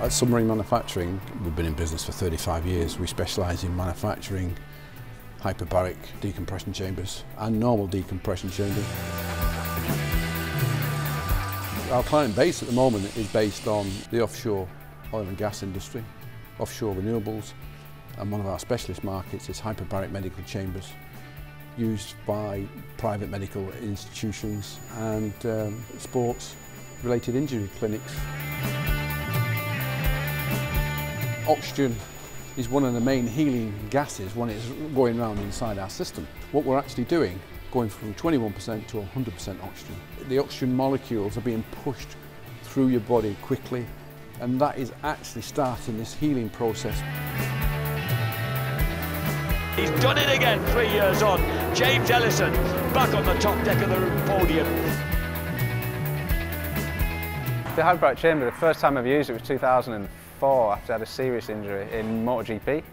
At Submarine Manufacturing, we've been in business for 35 years. We specialise in manufacturing hyperbaric decompression chambers and normal decompression chambers. Our client base at the moment is based on the offshore oil and gas industry, offshore renewables, and one of our specialist markets is hyperbaric medical chambers used by private medical institutions and sports-related injury clinics. Oxygen is one of the main healing gases when it's going around inside our system. What we're actually doing, going from 21% to 100% oxygen. The oxygen molecules are being pushed through your body quickly, and that is actually starting this healing process. He's done it again 3 years on. James Ellison back on the top deck of the podium. The Hyperbaric chamber, the first time I've used it was 2004 after I had a serious injury in MotoGP.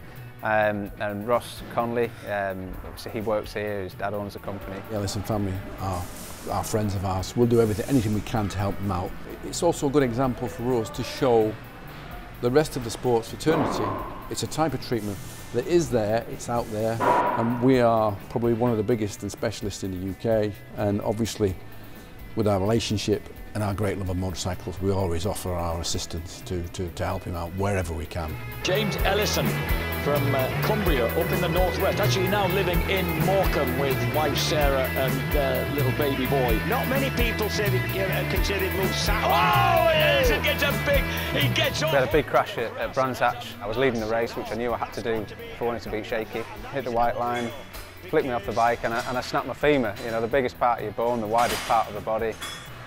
And Ross Conley, obviously he works here, his dad owns the company. The Ellison family are friends of ours. We'll do anything we can to help them out. It's also a good example for us to show the rest of the sports fraternity. It's a type of treatment that is there, it's out there, and we are probably one of the biggest and specialists in the UK, and obviously with our relationship and our great love of motorcycles, we always offer our assistance to help him out wherever we can. James Ellison from Cumbria, up in the northwest, actually now living in Morecambe with wife Sarah and little baby boy. Not many people said considered move south. Oh, it is! It gets a big. He gets off. We had a big crash at Brands Hatch. I was leading the race, which I knew I had to do if I wanted to beat Shaky. Hit the white line, flicked me off the bike, and I snapped my femur. You know, the biggest part of your bone, the widest part of the body.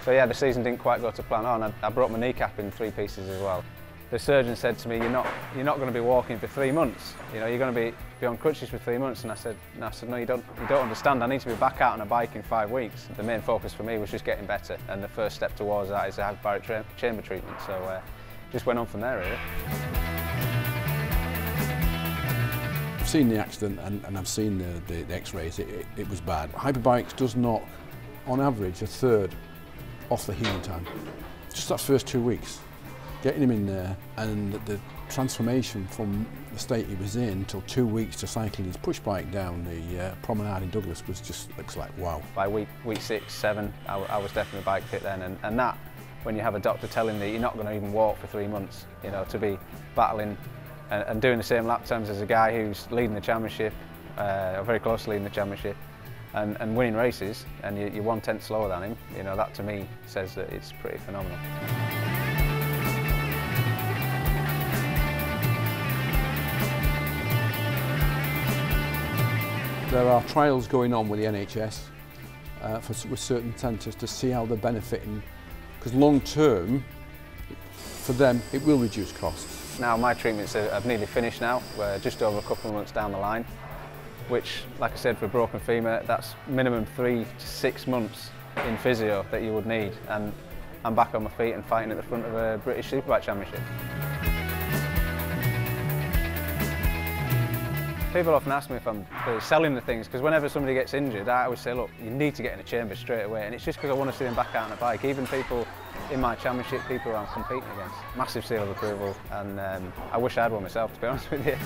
So yeah, the season didn't quite go to plan. Oh, and I broke my kneecap in 3 pieces as well. The surgeon said to me, you're not going to be walking for 3 months. You know, you're going to be on crutches for 3 months. And I said, no, you don't understand. I need to be back out on a bike in 5 weeks. The main focus for me was just getting better, and the first step towards that is a hyperbaric chamber treatment. So just went on from there, really. I've seen the accident and I've seen the X-rays. It was bad. Hyperbarics does knock, on average, a third off the healing time. Just that first 2 weeks. Getting him in there, and the transformation from the state he was in till 2 weeks to cycling his push bike down the promenade in Douglas was just, looks like wow. By week 6, 7, I was definitely bike fit then, and that, when you have a doctor telling you you're not going to even walk for 3 months, you know, to be battling and doing the same lap times as a guy who's leading the championship, or very close to leading the championship, and winning races, and you're 1/10 slower than him, you know, that to me says that it's pretty phenomenal. There are trials going on with the NHS with certain centres to see how they're benefiting, because long term, for them, it will reduce costs. Now my treatments have nearly finished now. We're just over a couple of months down the line, which, like I said, for a broken femur, that's minimum 3 to 6 months in physio that you would need, and I'm back on my feet and fighting at the front of a British Superbike Championship. People often ask me if I'm selling the things, because whenever somebody gets injured, I always say, look, you need to get in a chamber straight away, and it's just because I want to see them back out on a bike. Even people in my championship, people who I'm competing against. Massive seal of approval, and I wish I had one myself, to be honest with you.